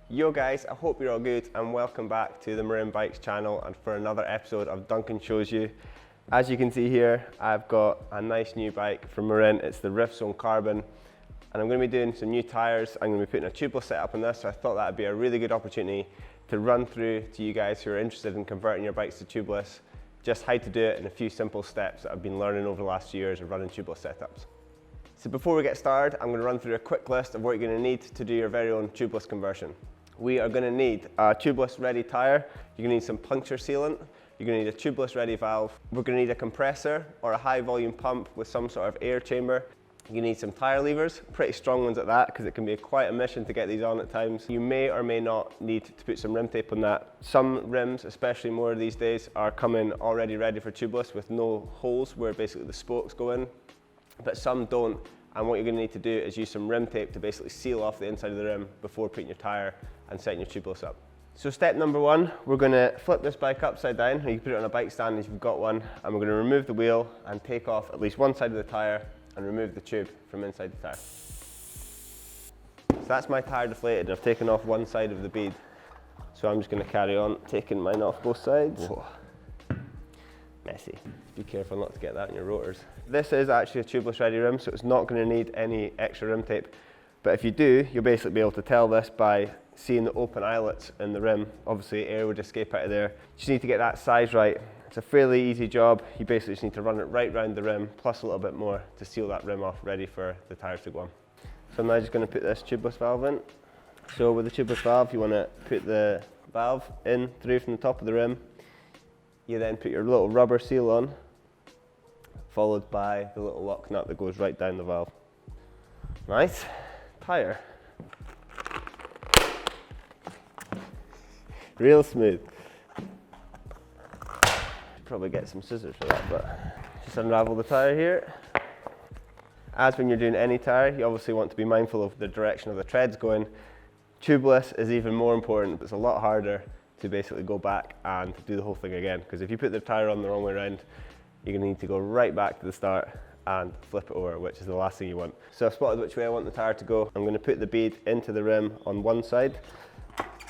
Yo guys, I hope you're all good and welcome back to the Marin Bikes channel and for another episode of Duncan Shows You. As you can see here, I've got a nice new bike from Marin. It's the Riftzone Carbon and I'm going to be doing some new tyres. I'm going to be putting a tubeless setup on this, so I thought that would be a really good opportunity to run through to you guys who are interested in converting your bikes to tubeless, just how to do it in a few simple steps that I've been learning over the last few years of running tubeless setups. So before we get started, I'm going to run through a quick list of what you're going to need to do your very own tubeless conversion. We are going to need a tubeless ready tyre, you're going to need some puncture sealant, you're going to need a tubeless ready valve, we're going to need a compressor or a high volume pump with some sort of air chamber. You need some tyre levers, pretty strong ones at that, because it can be quite a mission to get these on at times. You may or may not need to put some rim tape on that. Some rims, especially more these days, are coming already ready for tubeless with no holes where basically the spokes go in, but some don't. And what you're going to need to do is use some rim tape to basically seal off the inside of the rim before putting your tyre and setting your tubeless up. So step number one, we're going to flip this bike upside down, or you can put it on a bike stand if you've got one, and we're going to remove the wheel and take off at least one side of the tyre and remove the tube from inside the tyre. So that's my tyre deflated, and I've taken off one side of the bead. So I'm just going to carry on taking mine off both sides. Whoa. Messy. Be careful not to get that in your rotors. This is actually a tubeless ready rim, so it's not going to need any extra rim tape. But if you do, you'll basically be able to tell this by seeing the open eyelets in the rim. Obviously air would escape out of there. You just need to get that size right. It's a fairly easy job. You basically just need to run it right round the rim, plus a little bit more to seal that rim off, ready for the tyres to go on. So I'm now just going to put this tubeless valve in. So with the tubeless valve, you want to put the valve in through from the top of the rim. You then put your little rubber seal on, followed by the little lock nut that goes right down the valve. Nice. Tyre. Real smooth. Probably get some scissors for that, but just unravel the tyre here. As when you're doing any tyre, you obviously want to be mindful of the direction of the treads going. Tubeless is even more important, but it's a lot harder to basically go back and do the whole thing again, because if you put the tyre on the wrong way around, you're going to need to go right back to the start and flip it over, which is the last thing you want. So I've spotted which way I want the tyre to go. I'm going to put the bead into the rim on one side,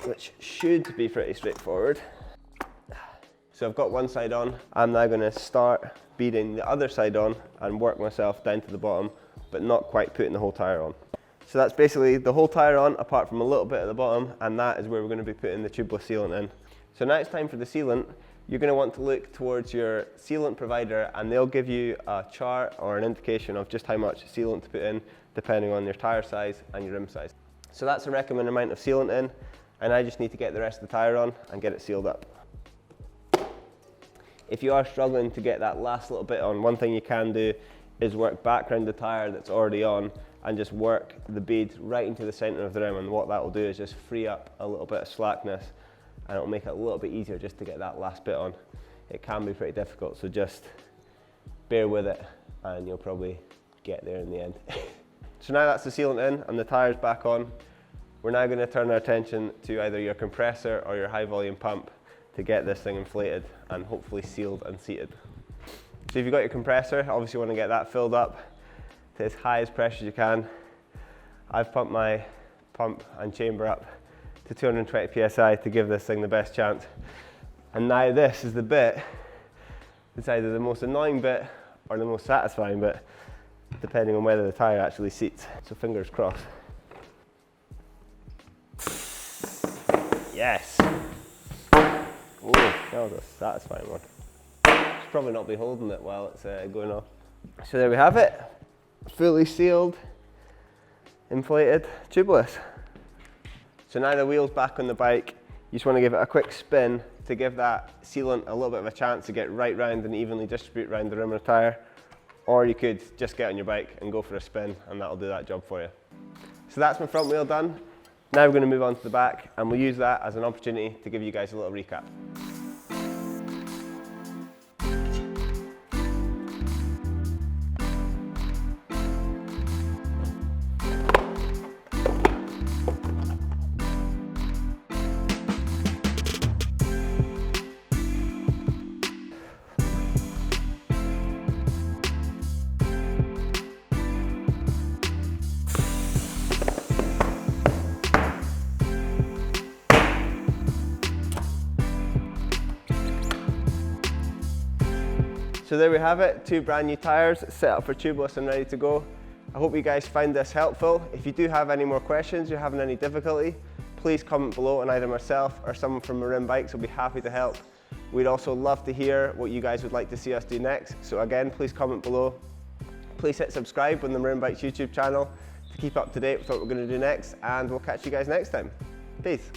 which should be pretty straightforward. So I've got one side on. I'm now going to start beading the other side on and work myself down to the bottom, but not quite putting the whole tyre on. So that's basically the whole tyre on, apart from a little bit at the bottom, and that is where we're going to be putting the tubeless sealant in. So now it's time for the sealant. You're going to want to look towards your sealant provider, and they'll give you a chart or an indication of just how much sealant to put in, depending on your tyre size and your rim size. So that's the recommended amount of sealant in, and I just need to get the rest of the tyre on and get it sealed up. If you are struggling to get that last little bit on, one thing you can do is work back around the tyre that's already on and just work the bead right into the centre of the rim, and what that will do is just free up a little bit of slackness, and it'll make it a little bit easier just to get that last bit on. It can be pretty difficult, so just bear with it and you'll probably get there in the end. So now that's the sealant in and the tyre's back on, we're now going to turn our attention to either your compressor or your high volume pump to get this thing inflated and hopefully sealed and seated. So if you've got your compressor, obviously you want to get that filled up to as high as pressure as you can. I've pumped my pump and chamber up to 220 psi to give this thing the best chance. And now this is the bit, it's either the most annoying bit or the most satisfying bit, depending on whether the tyre actually seats. So fingers crossed. Yes! Oh, that was a satisfying one. Should probably not be holding it while it's going off. So there we have it, fully sealed, inflated, tubeless. So now the wheel's back on the bike, you just want to give it a quick spin to give that sealant a little bit of a chance to get right round and evenly distribute around the rim of the tyre. Or you could just get on your bike and go for a spin, and that'll do that job for you. So that's my front wheel done. Now we're going to move on to the back, and we'll use that as an opportunity to give you guys a little recap. So there we have it, 2 brand new tyres set up for tubeless and ready to go. I hope you guys find this helpful. If you do have any more questions, you're having any difficulty, please comment below and either myself or someone from Marin Bikes will be happy to help. We'd also love to hear what you guys would like to see us do next. So again, please comment below. Please hit subscribe on the Marin Bikes YouTube channel to keep up to date with what we're going to do next, and we'll catch you guys next time. Peace.